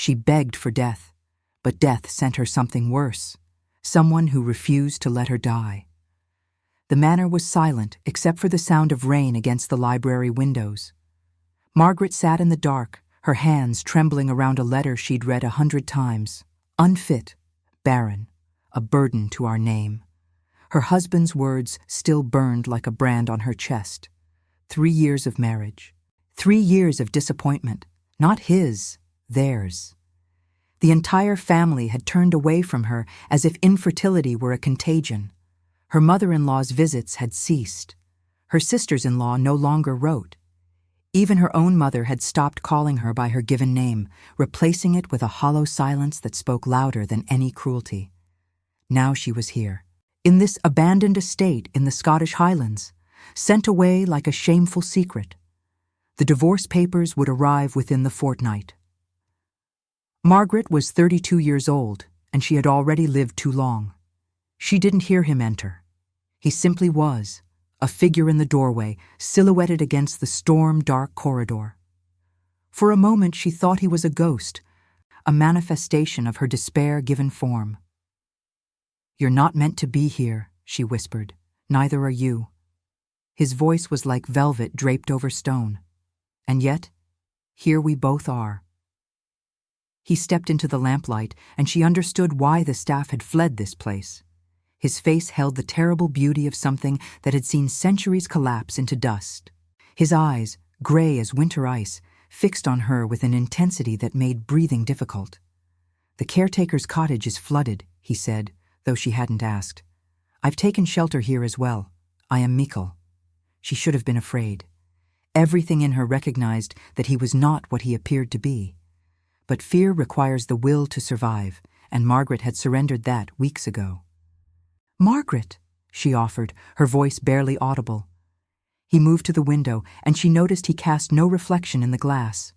She begged for death, but death sent her something worse, someone who refused to let her die. The manor was silent except for the sound of rain against the library windows. Margaret sat in the dark, her hands trembling around a letter she'd read 100 times. Unfit, barren, a burden to our name. Her husband's words still burned like a brand on her chest. 3 years of marriage. 3 years of disappointment. Not his, theirs. The entire family had turned away from her as if infertility were a contagion. Her mother-in-law's visits had ceased. Her sisters-in-law no longer wrote. Even her own mother had stopped calling her by her given name, replacing it with a hollow silence that spoke louder than any cruelty. Now she was here, in this abandoned estate in the Scottish Highlands, sent away like a shameful secret. The divorce papers would arrive within the fortnight. Margaret was 32 years old, and she had already lived too long. She didn't hear him enter. He simply was, a figure in the doorway, silhouetted against the storm-dark corridor. For a moment she thought he was a ghost, a manifestation of her despair given form. "You're not meant to be here," she whispered. "Neither are you." His voice was like velvet draped over stone. And yet, here we both are. He stepped into the lamplight, and she understood why the staff had fled this place. His face held the terrible beauty of something that had seen centuries collapse into dust. His eyes, gray as winter ice, fixed on her with an intensity that made breathing difficult. "The caretaker's cottage is flooded," he said, though she hadn't asked. "I've taken shelter here as well. I am Mikkel." She should have been afraid. Everything in her recognized that he was not what he appeared to be. But fear requires the will to survive, and Margaret had surrendered that weeks ago. "Margaret," she offered, her voice barely audible. He moved to the window, and she noticed he cast no reflection in the glass.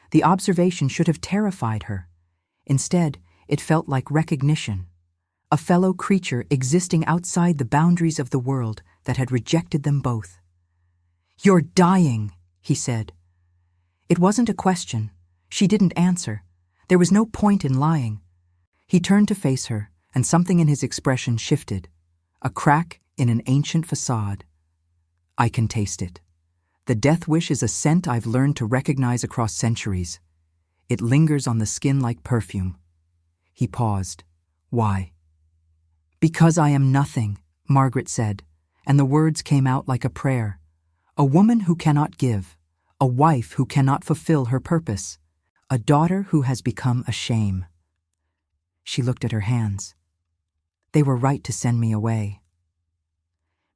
The observation should have terrified her. Instead, it felt like recognition. A fellow creature existing outside the boundaries of the world that had rejected them both. "You're dying," he said. It wasn't a question. She didn't answer. There was no point in lying. He turned to face her, and something in his expression shifted. A crack in an ancient facade. "I can taste it. The death wish is a scent I've learned to recognize across centuries. It lingers on the skin like perfume." He paused. "Why?" "Because I am nothing," Margaret said, and the words came out like a prayer. A woman who cannot give, a wife who cannot fulfill her purpose, a daughter who has become a shame. She looked at her hands. "They were right to send me away."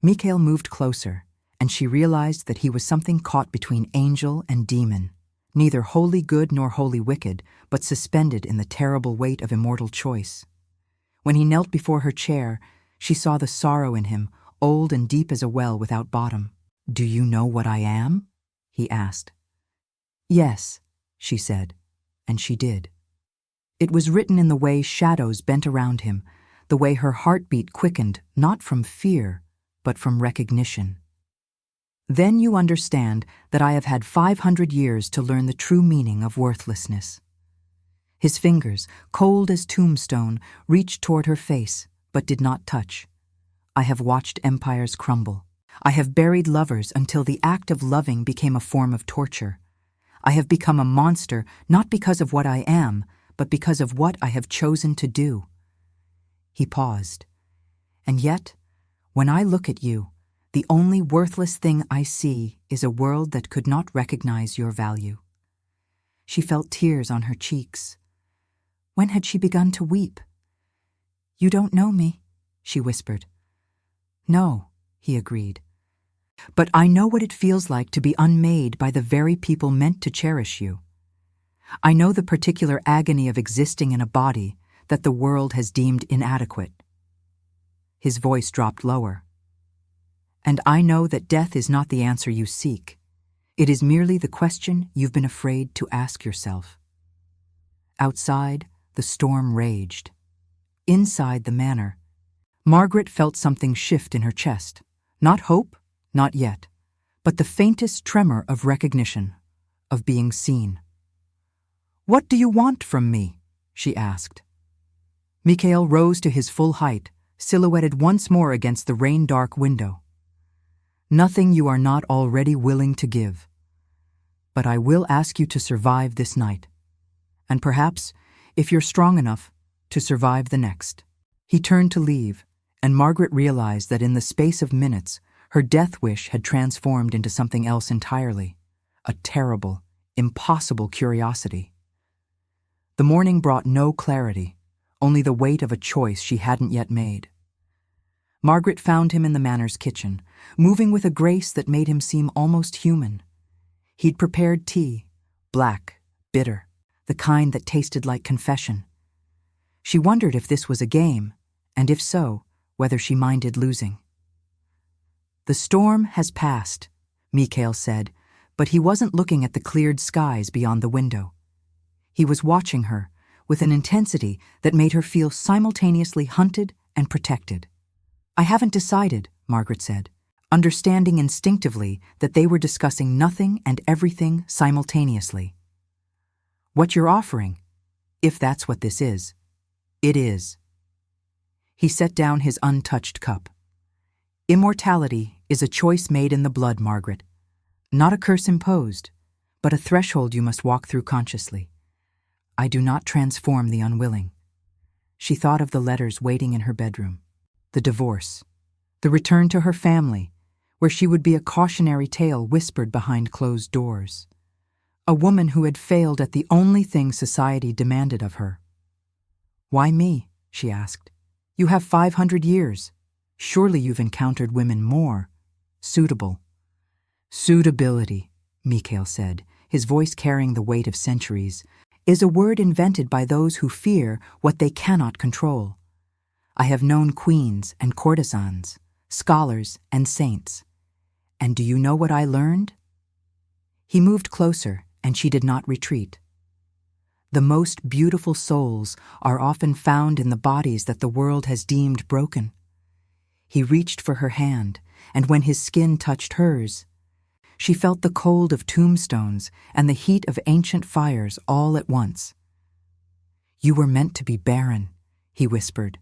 Mikkel moved closer, and she realized that he was something caught between angel and demon, neither wholly good nor wholly wicked, but suspended in the terrible weight of immortal choice. When he knelt before her chair, she saw the sorrow in him, old and deep as a well without bottom. "Do you know what I am?" he asked. "Yes," she said, and she did. It was written in the way shadows bent around him, the way her heartbeat quickened, not from fear, but from recognition. "Then you understand that I have had 500 years to learn the true meaning of worthlessness." His fingers, cold as tombstone, reached toward her face, but did not touch. "I have watched empires crumble. I have buried lovers until the act of loving became a form of torture. I have become a monster not because of what I am, but because of what I have chosen to do." He paused. "And yet, when I look at you, the only worthless thing I see is a world that could not recognize your value." She felt tears on her cheeks. When had she begun to weep? "You don't know me," she whispered. "No," he agreed. "But I know what it feels like to be unmade by the very people meant to cherish you. I know the particular agony of existing in a body that the world has deemed inadequate." His voice dropped lower. "And I know that death is not the answer you seek. It is merely the question you've been afraid to ask yourself." Outside, the storm raged. Inside the manor, Margaret felt something shift in her chest. Not hope, not yet, but the faintest tremor of recognition, of being seen. "What do you want from me?" she asked. Mikhail rose to his full height, silhouetted once more against the rain-dark window. "Nothing you are not already willing to give. But I will ask you to survive this night. And perhaps, if you're strong enough, to survive the next." He turned to leave, and Margaret realized that in the space of minutes, her death wish had transformed into something else entirely, a terrible, impossible curiosity. The morning brought no clarity, only the weight of a choice she hadn't yet made. Margaret found him in the Manor's kitchen, moving with a grace that made him seem almost human. He'd prepared tea, black, bitter, the kind that tasted like confession. She wondered if this was a game, and if so, whether she minded losing. "The storm has passed," Mikhail said, but he wasn't looking at the cleared skies beyond the window. He was watching her, with an intensity that made her feel simultaneously hunted and protected. "I haven't decided," Margaret said, understanding instinctively that they were discussing nothing and everything simultaneously. "What you're offering, if that's what this is, it is." He set down his untouched cup. "Immortality is a choice made in the blood, Margaret. Not a curse imposed, but a threshold you must walk through consciously. I do not transform the unwilling." She thought of the letters waiting in her bedroom, the divorce, the return to her family, where she would be a cautionary tale whispered behind closed doors. A woman who had failed at the only thing society demanded of her. "Why me?" she asked. "You have 500 years. Surely you've encountered women more suitable." "Suitability," Mikhail said, his voice carrying the weight of centuries, "is a word invented by those who fear what they cannot control. I have known queens and courtesans, scholars and saints. And do you know what I learned?" He moved closer, and she did not retreat. "The most beautiful souls are often found in the bodies that the world has deemed broken." He reached for her hand, and when his skin touched hers, she felt the cold of tombstones and the heat of ancient fires all at once. "You were meant to be barren," he whispered,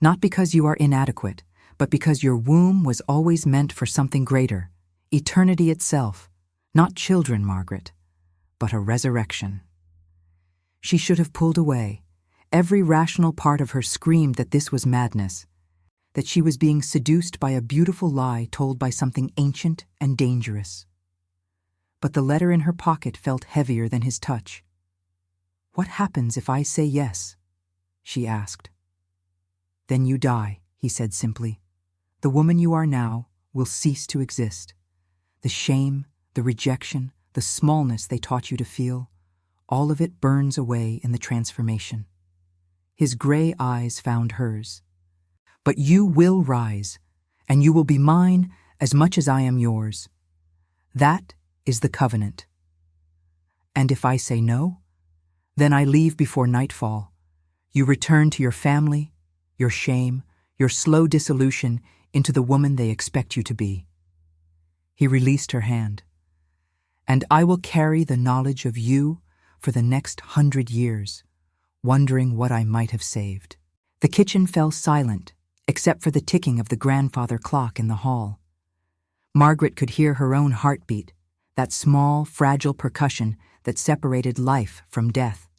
"not because you are inadequate, but because your womb was always meant for something greater, eternity itself, not children, Margaret, but a resurrection." She should have pulled away. Every rational part of her screamed that this was madness, that she was being seduced by a beautiful lie told by something ancient and dangerous. But the letter in her pocket felt heavier than his touch. "What happens if I say yes?" she asked. "Then you die," he said simply. "The woman you are now will cease to exist. The shame, the rejection, the smallness they taught you to feel, all of it burns away in the transformation." His gray eyes found hers. "But you will rise, and you will be mine as much as I am yours. That is the covenant. And if I say no, then I leave before nightfall. You return to your family, your shame, your slow dissolution into the woman they expect you to be." He released her hand. "And I will carry the knowledge of you for the next 100 years, wondering what I might have saved." The kitchen fell silent, except for the ticking of the grandfather clock in the hall. Margaret could hear her own heartbeat, that small, fragile percussion that separated life from death.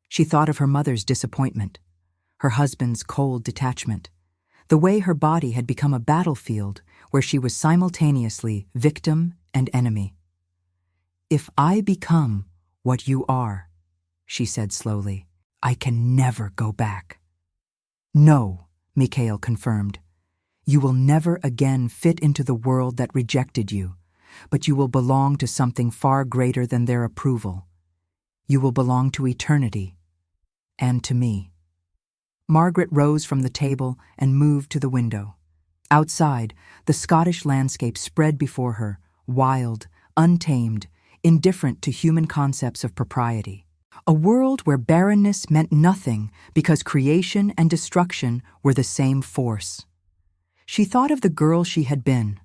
She thought of her mother's disappointment, her husband's cold detachment, the way her body had become a battlefield where she was simultaneously victim and enemy. "If I become what you are," she said slowly, "I can never go back." "No," Mikhail confirmed. "You will never again fit into the world that rejected you, but you will belong to something far greater than their approval. You will belong to eternity, and to me." Margaret rose from the table and moved to the window. Outside, the Scottish landscape spread before her, wild, untamed, indifferent to human concepts of propriety. A world where barrenness meant nothing because creation and destruction were the same force. She thought of the girl she had been,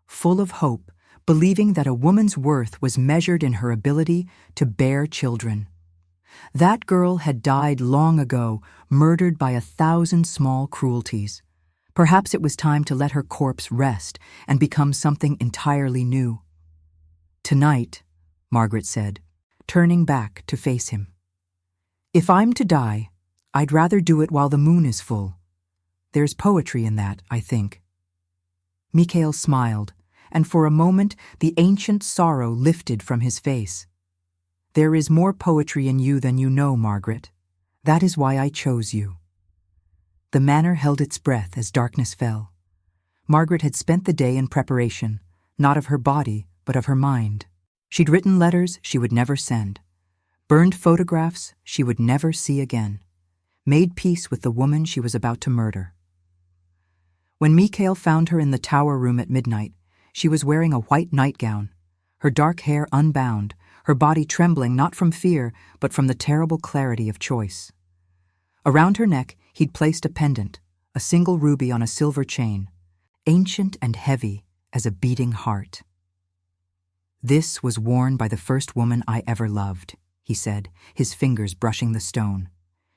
full of hope, believing that a woman's worth was measured in her ability to bear children. That girl had died long ago, murdered by 1,000 small cruelties. Perhaps it was time to let her corpse rest and become something entirely new. "Tonight," Margaret said, turning back to face him. "If I'm to die, I'd rather do it while the moon is full. There's poetry in that, I think." Mikhail smiled, and for a moment the ancient sorrow lifted from his face. "There is more poetry in you than you know, Margaret. That is why I chose you." The manor held its breath as darkness fell. Margaret had spent the day in preparation, not of her body, but of her mind. She'd written letters she would never send, burned photographs she would never see again, made peace with the woman she was about to murder. When Mikhail found her in the tower room at midnight, she was wearing a white nightgown, her dark hair unbound, her body trembling not from fear, but from the terrible clarity of choice. Around her neck, he'd placed a pendant, a single ruby on a silver chain, ancient and heavy as a beating heart. "This was worn by the first woman I ever loved," he said, his fingers brushing the stone.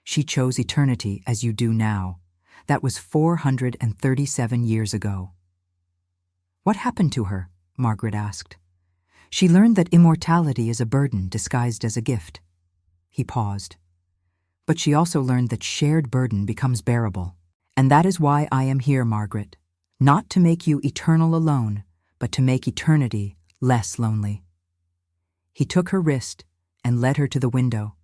"She chose eternity as you do now. That was 437 years ago." "What happened to her?" Margaret asked. "She learned that immortality is a burden disguised as a gift." He paused. "But she also learned that shared burden becomes bearable. And that is why I am here, Margaret. Not to make you eternal alone, but to make eternity less lonely." He took her wrist and led her to the window.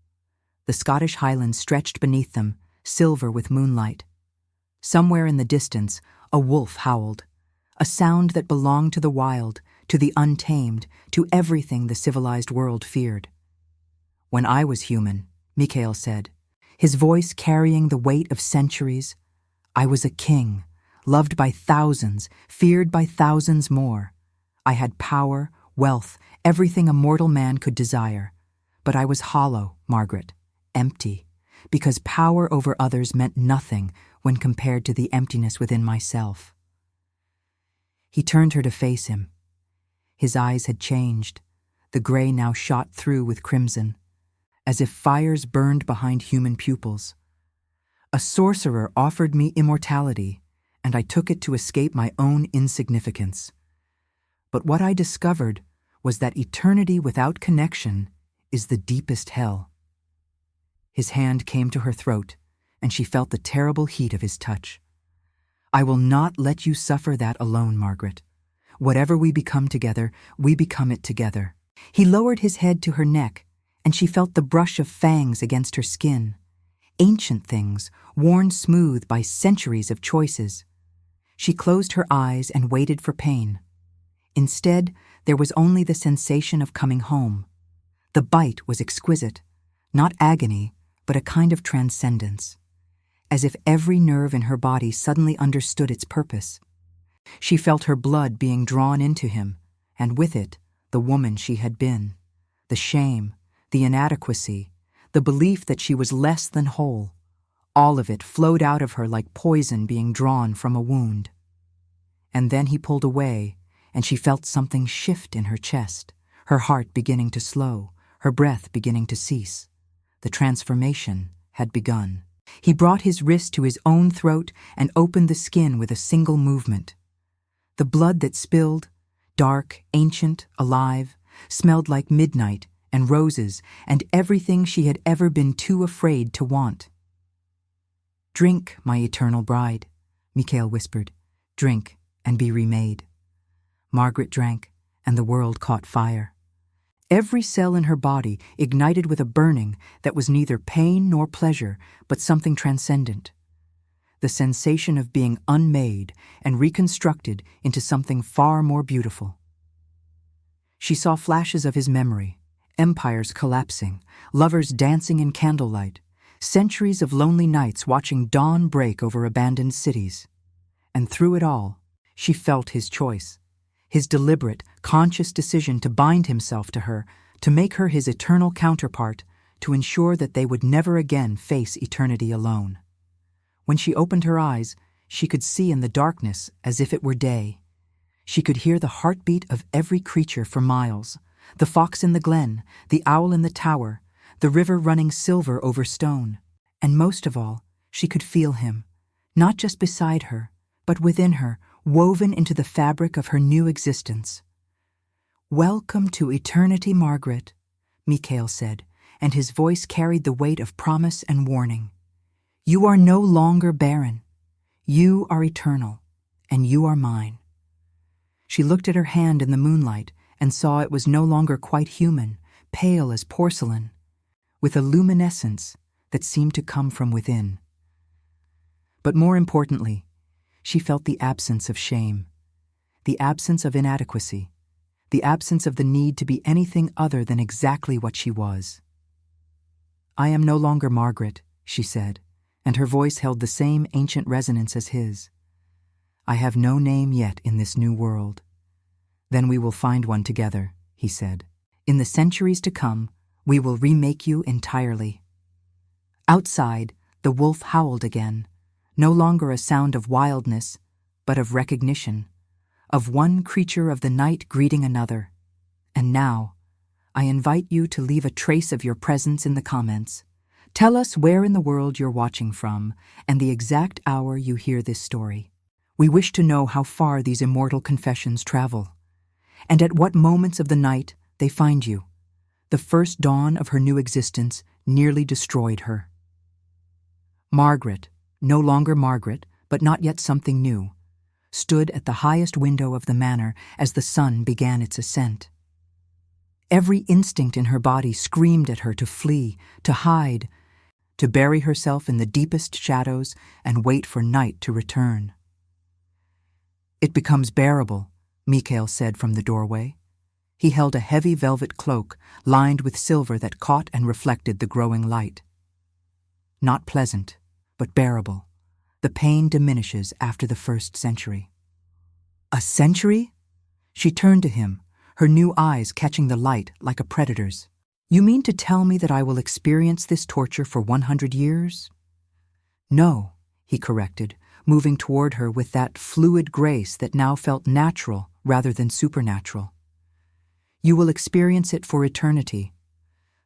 The Scottish Highlands stretched beneath them, silver with moonlight. Somewhere in the distance, a wolf howled, a sound that belonged to the wild, to the untamed, to everything the civilized world feared. "When I was human," Mikhail said, his voice carrying the weight of centuries, "I was a king, loved by thousands, feared by thousands more. I had power, wealth, everything a mortal man could desire. But I was hollow, Margaret, empty, because power over others meant nothing when compared to the emptiness within myself." He turned her to face him. His eyes had changed, the gray now shot through with crimson, as if fires burned behind human pupils. "A sorcerer offered me immortality, and I took it to escape my own insignificance. But what I discovered was that eternity without connection is the deepest hell." His hand came to her throat, and she felt the terrible heat of his touch. "I will not let you suffer that alone, Margaret. Whatever we become together, we become it together." He lowered his head to her neck, and she felt the brush of fangs against her skin. Ancient things, worn smooth by centuries of choices. She closed her eyes and waited for pain. Instead, there was only the sensation of coming home. The bite was exquisite, not agony, but a kind of transcendence, as if every nerve in her body suddenly understood its purpose. She felt her blood being drawn into him, and with it, the woman she had been, the shame, the inadequacy, the belief that she was less than whole. All of it flowed out of her like poison being drawn from a wound. And then he pulled away, and she felt something shift in her chest, her heart beginning to slow, her breath beginning to cease. The transformation had begun. He brought his wrist to his own throat and opened the skin with a single movement. The blood that spilled, dark, ancient, alive, smelled like midnight and roses and everything she had ever been too afraid to want. "Drink, my eternal bride," Mikhail whispered. "Drink and be remade." Margaret drank, and the world caught fire. Every cell in her body ignited with a burning that was neither pain nor pleasure, but something transcendent. The sensation of being unmade and reconstructed into something far more beautiful. She saw flashes of his memory, empires collapsing, lovers dancing in candlelight, centuries of lonely nights watching dawn break over abandoned cities. And through it all, she felt his choice. His deliberate, conscious decision to bind himself to her, to make her his eternal counterpart, to ensure that they would never again face eternity alone. When she opened her eyes, she could see in the darkness as if it were day. She could hear the heartbeat of every creature for miles, the fox in the glen, the owl in the tower, the river running silver over stone. And most of all, she could feel him, not just beside her, but within her, woven into the fabric of her new existence. "Welcome to eternity, Margaret," Mikhail said, and his voice carried the weight of promise and warning. "You are no longer barren. You are eternal, and you are mine." She looked at her hand in the moonlight and saw it was no longer quite human, pale as porcelain, with a luminescence that seemed to come from within. But more importantly, she felt the absence of shame, the absence of inadequacy, the absence of the need to be anything other than exactly what she was. "I am no longer Margaret," she said, and her voice held the same ancient resonance as his. "I have no name yet in this new world. Then we will find one together," he said. "In the centuries to come, we will remake you entirely." Outside, the wolf howled again, no longer a sound of wildness, but of recognition, of one creature of the night greeting another. And now, I invite you to leave a trace of your presence in the comments. Tell us where in the world you're watching from and the exact hour you hear this story. We wish to know how far these immortal confessions travel, and at what moments of the night they find you. The first dawn of her new existence nearly destroyed her. Margaret, no longer Margaret, but not yet something new, stood at the highest window of the manor as the sun began its ascent. Every instinct in her body screamed at her to flee, to hide, to bury herself in the deepest shadows and wait for night to return. "It becomes bearable," Mikhail said from the doorway. He held a heavy velvet cloak lined with silver that caught and reflected the growing light. "Not pleasant, but bearable. The pain diminishes after the first century." "A century?" She turned to him, her new eyes catching the light like a predator's. "You mean to tell me that I will experience this torture for 100 years? "No," he corrected, moving toward her with that fluid grace that now felt natural rather than supernatural. "You will experience it for eternity,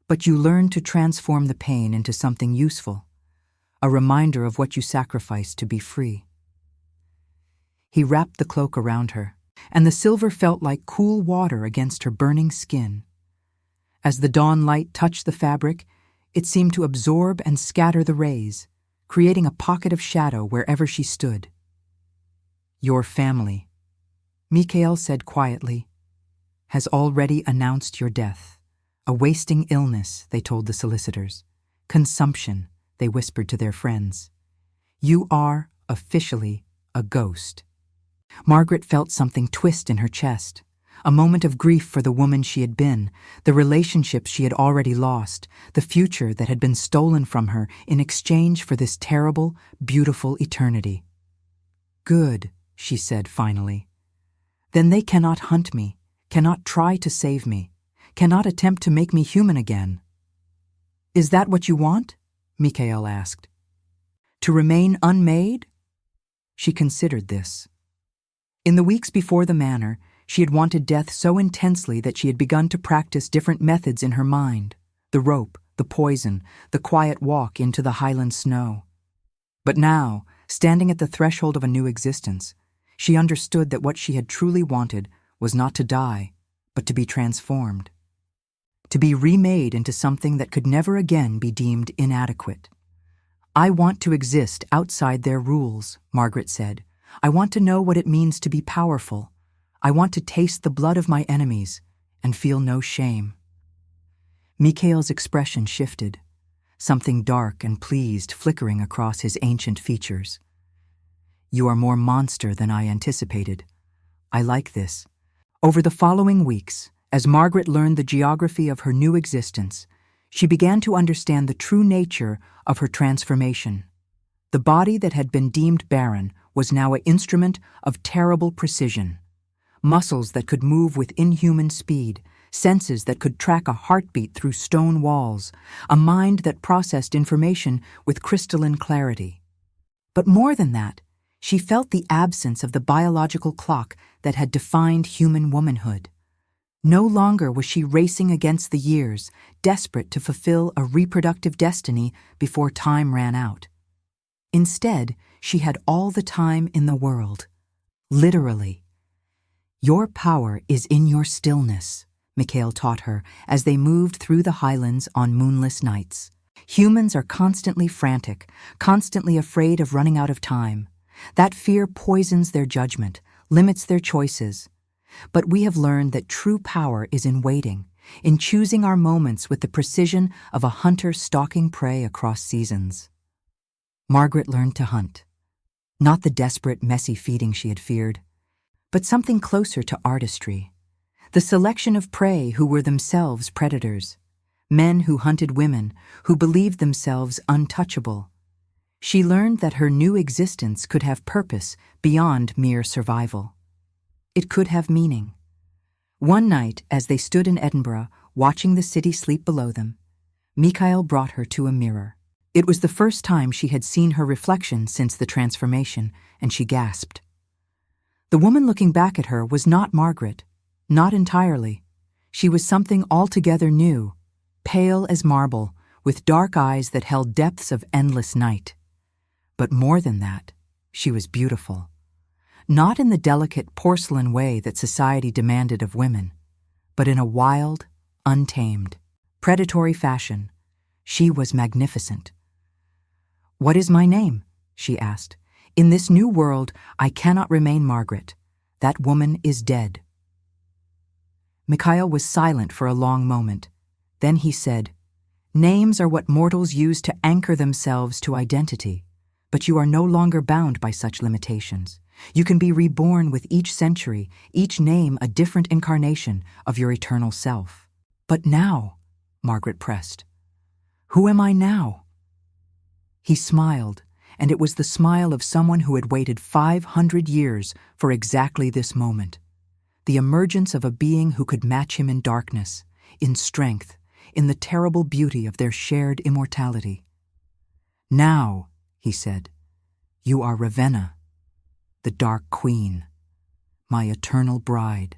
but you learn to transform the pain into something useful, a reminder of what you sacrificed to be free." He wrapped the cloak around her, and the silver felt like cool water against her burning skin. As the dawn light touched the fabric, it seemed to absorb and scatter the rays, creating a pocket of shadow wherever she stood. "Your family," Mikhail said quietly, "has already announced your death. A wasting illness," they told the solicitors. "Consumption," they whispered to their friends. "You are, officially, a ghost." Margaret felt something twist in her chest, a moment of grief for the woman she had been, the relationships she had already lost, the future that had been stolen from her in exchange for this terrible, beautiful eternity. "Good," she said finally. "Then they cannot hunt me, cannot try to save me, cannot attempt to make me human again." "Is that what you want?" Mikhail asked. "To remain unmade?" She considered this. In the weeks before the manor, she had wanted death so intensely that she had begun to practice different methods in her mind: the rope, the poison, the quiet walk into the highland snow. But now, standing at the threshold of a new existence, she understood that what she had truly wanted was not to die, but to be transformed. To be remade into something that could never again be deemed inadequate. "I want to exist outside their rules," Margaret said. "I want to know what it means to be powerful. I want to taste the blood of my enemies and feel no shame." Mikhail's expression shifted, something dark and pleased flickering across his ancient features. "You are more monster than I anticipated. I like this." Over the following weeks, as Margaret learned the geography of her new existence, she began to understand the true nature of her transformation. The body that had been deemed barren was now an instrument of terrible precision. Muscles that could move with inhuman speed, senses that could track a heartbeat through stone walls, a mind that processed information with crystalline clarity. But more than that, she felt the absence of the biological clock that had defined human womanhood. No longer was she racing against the years, desperate to fulfill a reproductive destiny before time ran out. Instead, she had all the time in the world. Literally. Your power is in your stillness, Mikhail taught her as they moved through the highlands on moonless nights. Humans are constantly frantic, constantly afraid of running out of time. That fear poisons their judgment, limits their choices. But we have learned that true power is in waiting, in choosing our moments with the precision of a hunter stalking prey across seasons. Margaret learned to hunt. Not the desperate, messy feeding she had feared, but something closer to artistry. The selection of prey who were themselves predators. Men who hunted women, who believed themselves untouchable. She learned that her new existence could have purpose beyond mere survival. It could have meaning. One night, as they stood in Edinburgh, watching the city sleep below them, Mikhail brought her to a mirror. It was the first time she had seen her reflection since the transformation, and she gasped. The woman looking back at her was not Margaret, not entirely. She was something altogether new, pale as marble, with dark eyes that held depths of endless night. But more than that, she was beautiful. Not in the delicate porcelain way that society demanded of women, but in a wild, untamed, predatory fashion. She was magnificent. "What is my name?" she asked. "In this new world, I cannot remain Margaret. That woman is dead." Mikhail was silent for a long moment. Then he said, "Names are what mortals use to anchor themselves to identity, but you are no longer bound by such limitations. You can be reborn with each century, each name a different incarnation of your eternal self." "But now," Margaret pressed, "who am I now?" He smiled, and it was the smile of someone who had waited 500 years for exactly this moment. The emergence of a being who could match him in darkness, in strength, in the terrible beauty of their shared immortality. "Now," he said, "you are Ravenna, the Dark Queen, my eternal bride."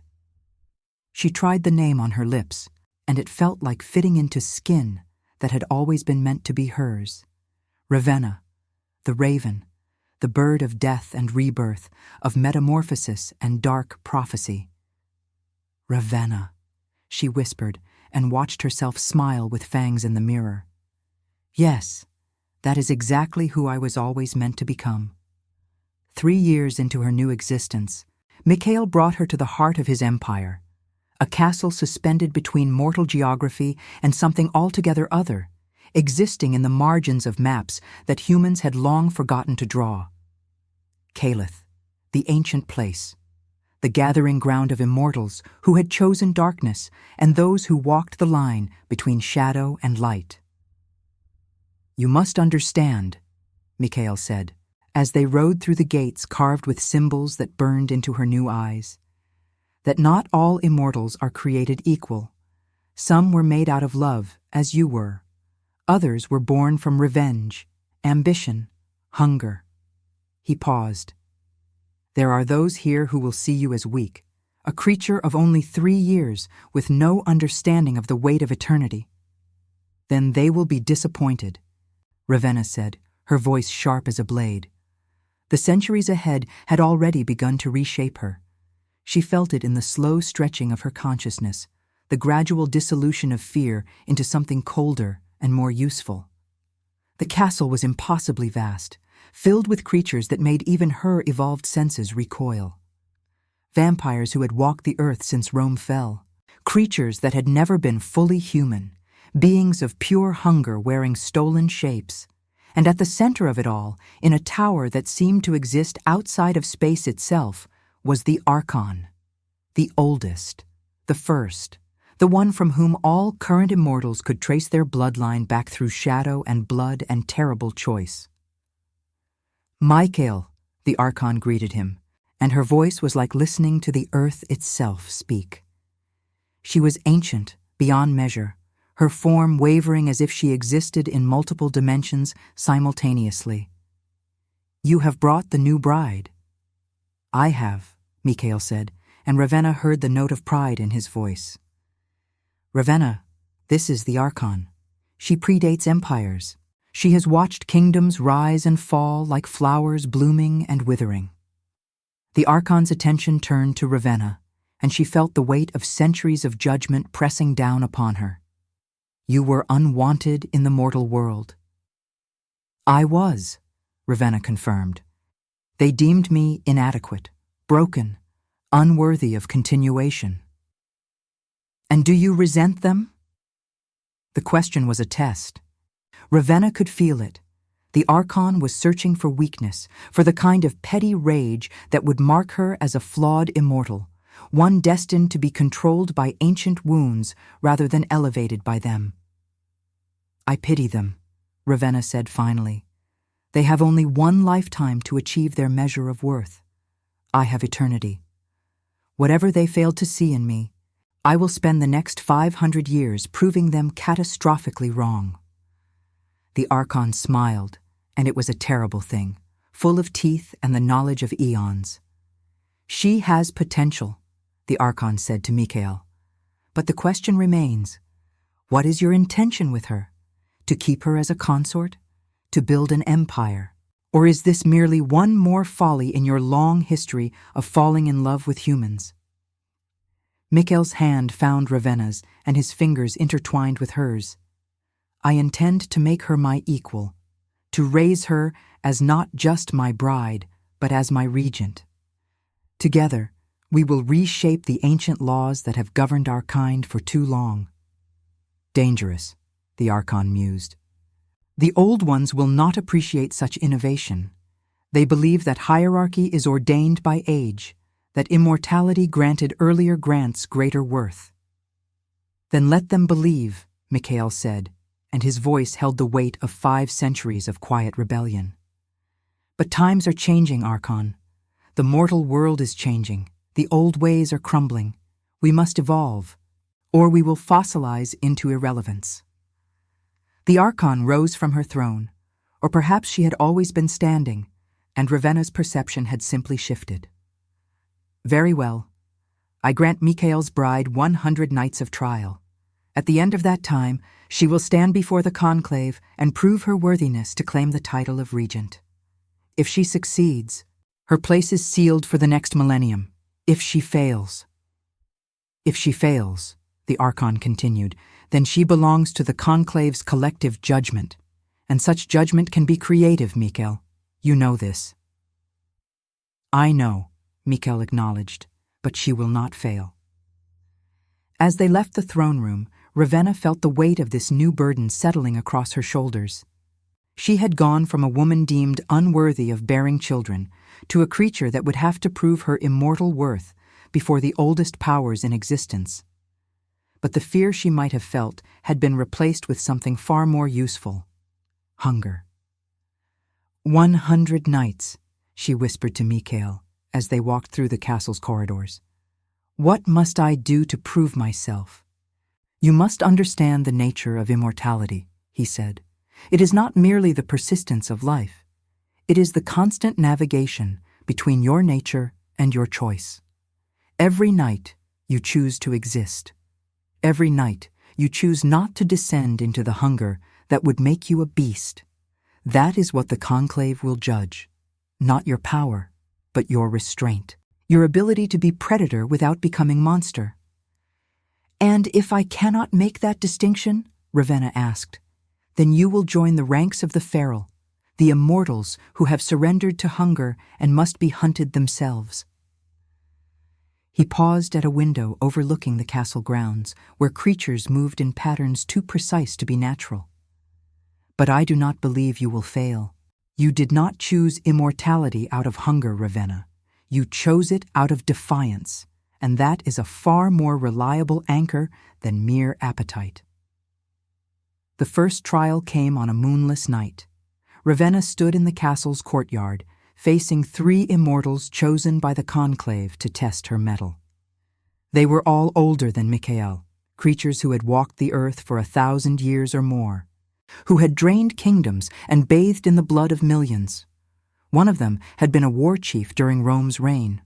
She tried the name on her lips, and it felt like fitting into skin that had always been meant to be hers. Ravenna, the raven, the bird of death and rebirth, of metamorphosis and dark prophecy. "Ravenna," she whispered, and watched herself smile with fangs in the mirror. "Yes, that is exactly who I was always meant to become." 3 years into her new existence, Mikhail brought her to the heart of his empire, a castle suspended between mortal geography and something altogether other, existing in the margins of maps that humans had long forgotten to draw. Calith, the ancient place, the gathering ground of immortals who had chosen darkness and those who walked the line between shadow and light. "You must understand," Mikhail said, as they rode through the gates carved with symbols that burned into her new eyes, "that not all immortals are created equal. Some were made out of love, as you were. Others were born from revenge, ambition, hunger." He paused. "There are those here who will see you as weak, a creature of only 3 years with no understanding of the weight of eternity." "Then they will be disappointed," Ravenna said, her voice sharp as a blade. The centuries ahead had already begun to reshape her. She felt it in the slow stretching of her consciousness, the gradual dissolution of fear into something colder and more useful. The castle was impossibly vast, filled with creatures that made even her evolved senses recoil. Vampires who had walked the earth since Rome fell, creatures that had never been fully human, beings of pure hunger wearing stolen shapes, and at the center of it all, in a tower that seemed to exist outside of space itself, was the Archon, the oldest, the first, the one from whom all current immortals could trace their bloodline back through shadow and blood and terrible choice. "Mikhail," the Archon greeted him, and her voice was like listening to the earth itself speak. She was ancient, beyond measure, her form wavering as if she existed in multiple dimensions simultaneously. "You have brought the new bride." "I have," Mikhail said, and Ravenna heard the note of pride in his voice. "Ravenna, this is the Archon. She predates empires. She has watched kingdoms rise and fall like flowers blooming and withering." The Archon's attention turned to Ravenna, and she felt the weight of centuries of judgment pressing down upon her. "You were unwanted in the mortal world." "I was," Ravenna confirmed. "They deemed me inadequate, broken, unworthy of continuation." "And do you resent them?" The question was a test. Ravenna could feel it. The Archon was searching for weakness, for the kind of petty rage that would mark her as a flawed immortal, one destined to be controlled by ancient wounds rather than elevated by them. "I pity them," Ravenna said finally. "They have only one lifetime to achieve their measure of worth. I have eternity. Whatever they failed to see in me, I will spend the next 500 years proving them catastrophically wrong." The Archon smiled, and it was a terrible thing, full of teeth and the knowledge of eons. "She has potential," the Archon said to Mikhail. "But the question remains, what is your intention with her? To keep her as a consort? To build an empire? Or is this merely one more folly in your long history of falling in love with humans?" Mikhail's hand found Ravenna's, and his fingers intertwined with hers. "I intend to make her my equal, to raise her as not just my bride, but as my regent. Together, we will reshape the ancient laws that have governed our kind for too long." "Dangerous," the Archon mused. "The old ones will not appreciate such innovation. They believe that hierarchy is ordained by age, that immortality granted earlier grants greater worth." "Then let them believe," Mikhail said, and his voice held the weight of 5 centuries of quiet rebellion. "But times are changing, Archon. The mortal world is changing. The old ways are crumbling. We must evolve, or we will fossilize into irrelevance." The Archon rose from her throne, or perhaps she had always been standing, and Ravenna's perception had simply shifted. "Very well. I grant Mikhail's bride 100 nights of trial. At the end of that time, she will stand before the conclave and prove her worthiness to claim the title of regent. If she succeeds, her place is sealed for the next millennium. If she fails," the Archon continued, "then she belongs to the conclave's collective judgment, and such judgment can be creative, Mikhail. You know this." "I know," Mikhail acknowledged, "but she will not fail." As they left the throne room, Ravenna felt the weight of this new burden settling across her shoulders. She had gone from a woman deemed unworthy of bearing children to a creature that would have to prove her immortal worth before the oldest powers in existence. But the fear she might have felt had been replaced with something far more useful: hunger. 100 nights, she whispered to Mikhail as they walked through the castle's corridors. "What must I do to prove myself?" "You must understand the nature of immortality," he said. "It is not merely the persistence of life. It is the constant navigation between your nature and your choice. Every night you choose to exist. Every night you choose not to descend into the hunger that would make you a beast. That is what the conclave will judge. Not your power, but your restraint, your ability to be predator without becoming monster." "And if I cannot make that distinction," Ravenna asked, "then you will join the ranks of the feral, the immortals who have surrendered to hunger and must be hunted themselves." He paused at a window overlooking the castle grounds, where creatures moved in patterns too precise to be natural. "But I do not believe you will fail. You did not choose immortality out of hunger, Ravenna. You chose it out of defiance, and that is a far more reliable anchor than mere appetite." The first trial came on a moonless night. Ravenna stood in the castle's courtyard, facing 3 immortals chosen by the conclave to test her mettle. They were all older than Mikhail, creatures who had walked the earth for 1,000 years or more, who had drained kingdoms and bathed in the blood of millions. One of them had been a war chief during Rome's reign.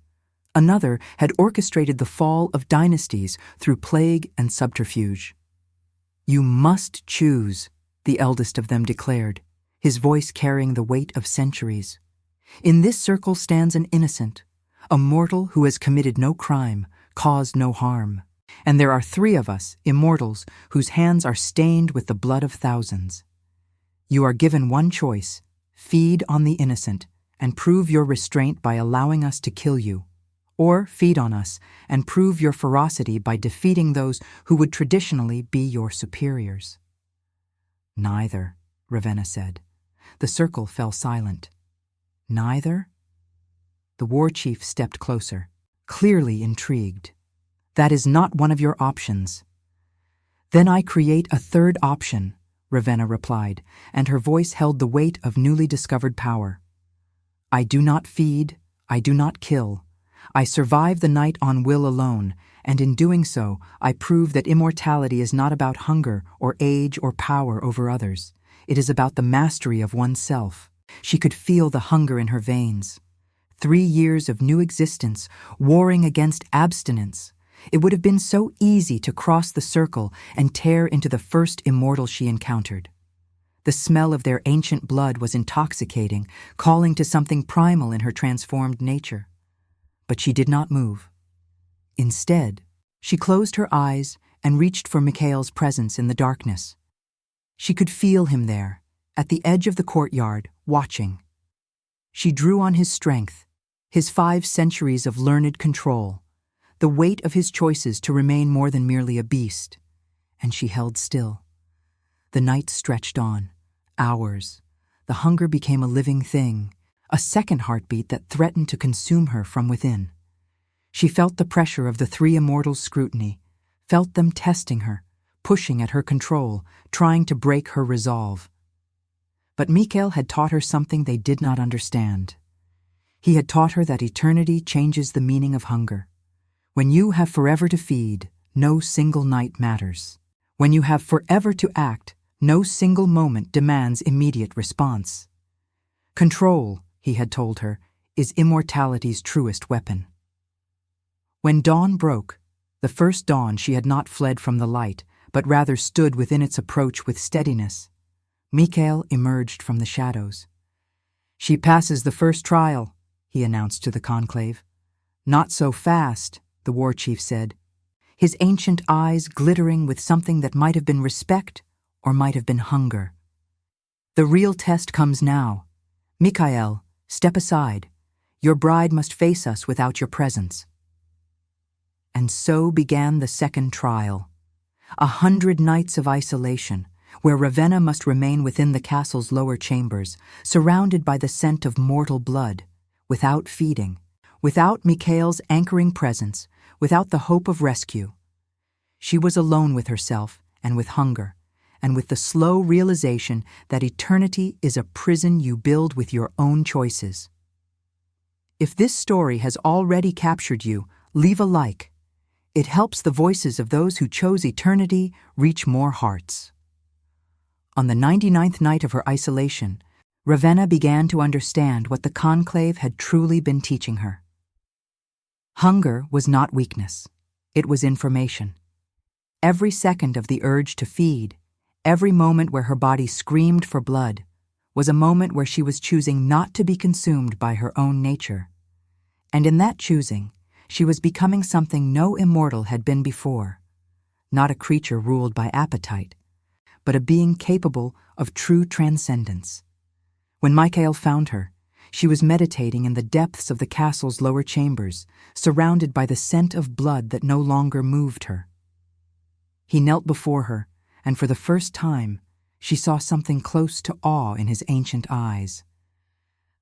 Another had orchestrated the fall of dynasties through plague and subterfuge. "You must choose," the eldest of them declared, his voice carrying the weight of centuries. "In this circle stands an innocent, a mortal who has committed no crime, caused no harm. And there are 3 of us, immortals, whose hands are stained with the blood of thousands. You are given one choice: feed on the innocent and prove your restraint by allowing us to kill you, or feed on us and prove your ferocity by defeating those who would traditionally be your superiors." "Neither," Ravenna said. The circle fell silent. "Neither?" The war chief stepped closer, clearly intrigued. "That is not one of your options." "Then I create a 3rd option," Ravenna replied, and her voice held the weight of newly discovered power. "I do not feed, I do not kill. I survive the night on will alone, and in doing so, I prove that immortality is not about hunger or age or power over others. It is about the mastery of oneself." She could feel the hunger in her veins. 3 years of new existence, warring against abstinence. It would have been so easy to cross the circle and tear into the first immortal she encountered. The smell of their ancient blood was intoxicating, calling to something primal in her transformed nature. But she did not move. Instead, she closed her eyes and reached for Mikhail's presence in the darkness. She could feel him there, at the edge of the courtyard, watching. She drew on his strength, his 5 centuries of learned control, the weight of his choices to remain more than merely a beast, and she held still. The night stretched on, hours. The hunger became a living thing, a second heartbeat that threatened to consume her from within. She felt the pressure of the 3 immortals' scrutiny, felt them testing her, pushing at her control, trying to break her resolve. But Mikhail had taught her something they did not understand. He had taught her that eternity changes the meaning of hunger. When you have forever to feed, no single night matters. When you have forever to act, no single moment demands immediate response. Control, he had told her, is immortality's truest weapon. When dawn broke, the first dawn she had not fled from the light, but rather stood within its approach with steadiness, Mikhail emerged from the shadows. "She passes the first trial," he announced to the conclave. "Not so fast," the war chief said, his ancient eyes glittering with something that might have been respect or might have been hunger. "The real test comes now. Mikhail, step aside. Your bride must face us without your presence." And so began the second trial. 100 nights of isolation, where Ravenna must remain within the castle's lower chambers, surrounded by the scent of mortal blood, without feeding, without Mikhail's anchoring presence, without the hope of rescue. She was alone with herself and with hunger, and with the slow realization that eternity is a prison you build with your own choices. If this story has already captured you, leave a like. It helps the voices of those who chose eternity reach more hearts. On the 99th night of her isolation, Ravenna began to understand what the conclave had truly been teaching her. Hunger was not weakness. It was information. Every second of the urge to feed, every moment where her body screamed for blood, was a moment where she was choosing not to be consumed by her own nature. And in that choosing, she was becoming something no immortal had been before, not a creature ruled by appetite, but a being capable of true transcendence. When Mikhail found her, she was meditating in the depths of the castle's lower chambers, surrounded by the scent of blood that no longer moved her. He knelt before her, and for the first time, she saw something close to awe in his ancient eyes.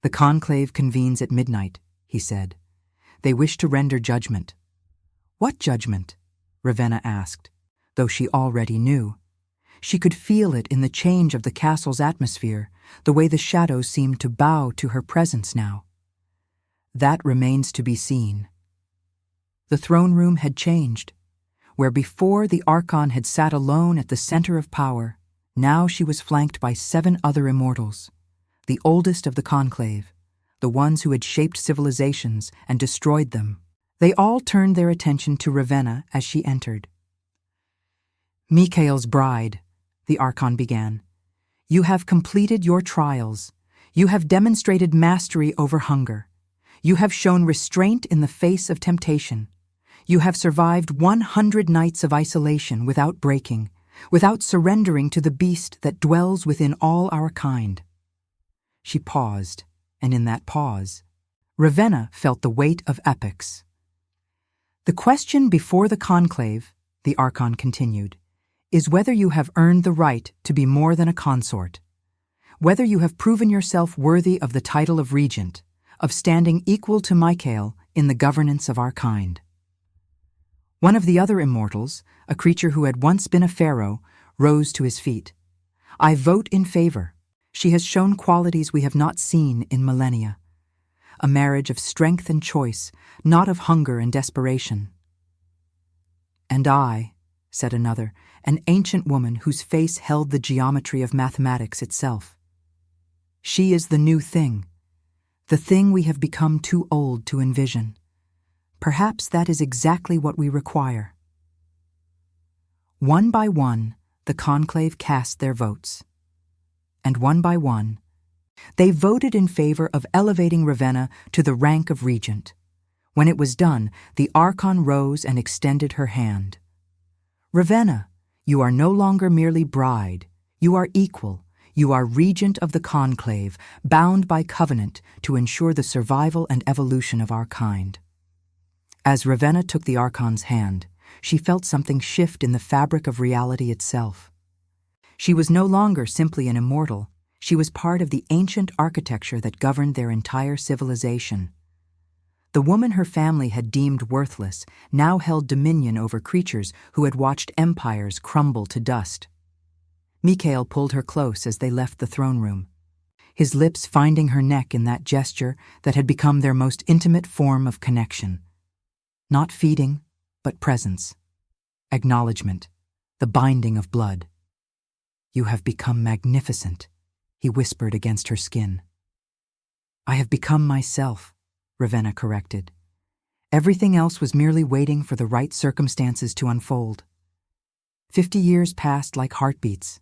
"The conclave convenes at midnight," he said. "They wish to render judgment." "What judgment?" Ravenna asked, though she already knew. She could feel it in the change of the castle's atmosphere, the way the shadows seemed to bow to her presence now. "That remains to be seen." The throne room had changed. Where before the Archon had sat alone at the center of power, now she was flanked by 7 other immortals, the oldest of the conclave, the ones who had shaped civilizations and destroyed them, They all turned their attention to Ravenna as she entered. "Mikhail's bride," the Archon began. "You have completed your trials. You have demonstrated mastery over hunger. You have shown restraint in the face of temptation. You have survived 100 nights of isolation without breaking, without surrendering to the beast that dwells within all our kind." She paused, and in that pause, Ravenna felt the weight of epics. "The question before the conclave," the Archon continued, "is whether you have earned the right to be more than a consort, whether you have proven yourself worthy of the title of regent, of standing equal to Mikhail in the governance of our kind." One of the other immortals, a creature who had once been a pharaoh, rose to his feet. "I vote in favor. She has shown qualities we have not seen in millennia. A marriage of strength and choice, not of hunger and desperation." "And I," said another, an ancient woman whose face held the geometry of mathematics itself. "She is the new thing, the thing we have become too old to envision. Perhaps that is exactly what we require." One by one, the conclave cast their votes. And one by one, they voted in favor of elevating Ravenna to the rank of regent. When it was done, the Archon rose and extended her hand. "Ravenna, you are no longer merely bride. You are equal. You are regent of the conclave, bound by covenant to ensure the survival and evolution of our kind." As Ravenna took the Archon's hand, she felt something shift in the fabric of reality itself. She was no longer simply an immortal. She was part of the ancient architecture that governed their entire civilization. The woman her family had deemed worthless now held dominion over creatures who had watched empires crumble to dust. Mikhail pulled her close as they left the throne room, his lips finding her neck in that gesture that had become their most intimate form of connection. Not feeding, but presence. Acknowledgement. The binding of blood. "You have become magnificent," he whispered against her skin. "I have become myself," Ravenna corrected. Everything else was merely waiting for the right circumstances to unfold. 50 years passed like heartbeats.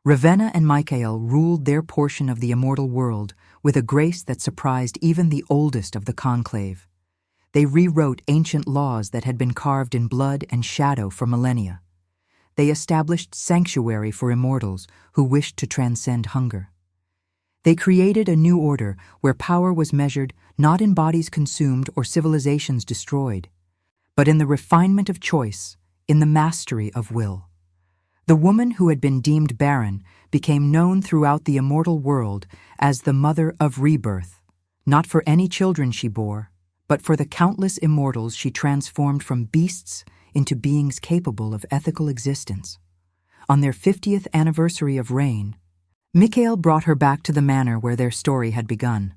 Ravenna and Mikhail ruled their portion of the immortal world with a grace that surprised even the oldest of the conclave. They rewrote ancient laws that had been carved in blood and shadow for millennia. They established sanctuary for immortals who wished to transcend hunger. They created a new order where power was measured not in bodies consumed or civilizations destroyed, but in the refinement of choice, in the mastery of will. The woman who had been deemed barren became known throughout the immortal world as the mother of rebirth, not for any children she bore, but for the countless immortals she transformed from beasts into beings capable of ethical existence. On their 50th anniversary of reign, Mikhail brought her back to the manor where their story had begun.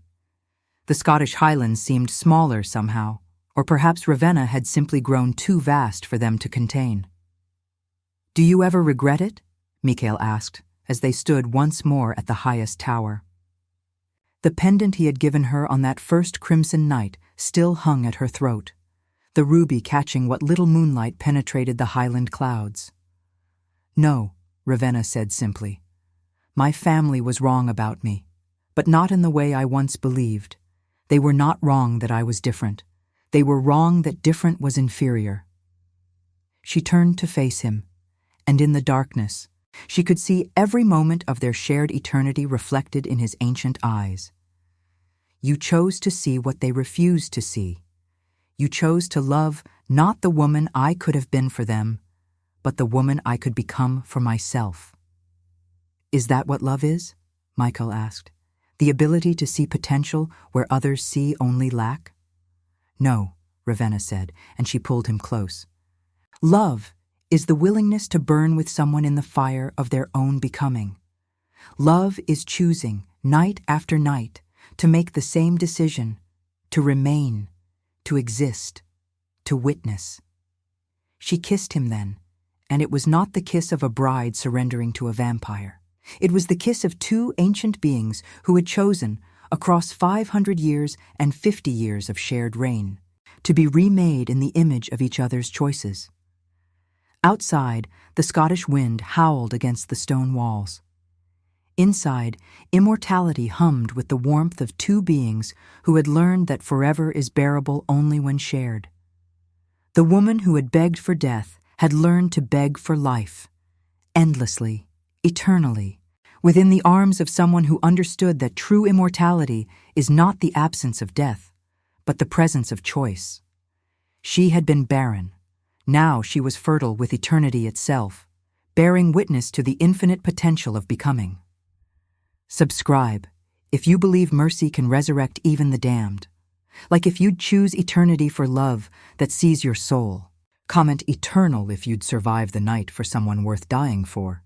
The Scottish Highlands seemed smaller somehow, or perhaps Ravenna had simply grown too vast for them to contain. "Do you ever regret it?" Mikhail asked, as they stood once more at the highest tower. The pendant he had given her on that first crimson night still hung at her throat, the ruby catching what little moonlight penetrated the highland clouds. "No," Ravenna said simply. "My family was wrong about me, but not in the way I once believed. They were not wrong that I was different. They were wrong that different was inferior." She turned to face him, and in the darkness, she could see every moment of their shared eternity reflected in his ancient eyes. "You chose to see what they refused to see. You chose to love not the woman I could have been for them, but the woman I could become for myself." "Is that what love is?" Mikhail asked. "The ability to see potential where others see only lack?" "No," Ravenna said, and she pulled him close. "Love is the willingness to burn with someone in the fire of their own becoming. Love is choosing, night after night, to make the same decision, to remain, to exist, to witness." She kissed him then, and it was not the kiss of a bride surrendering to a vampire. It was the kiss of two ancient beings who had chosen, across 500 years and 50 years of shared reign, to be remade in the image of each other's choices. Outside, the Scottish wind howled against the stone walls. Inside, immortality hummed with the warmth of two beings who had learned that forever is bearable only when shared. The woman who had begged for death had learned to beg for life, endlessly, eternally, within the arms of someone who understood that true immortality is not the absence of death, but the presence of choice. She had been barren. Now she was fertile with eternity itself, bearing witness to the infinite potential of becoming. Subscribe if you believe mercy can resurrect even the damned. Like if you'd choose eternity for love that sees your soul. Comment eternal if you'd survive the night for someone worth dying for.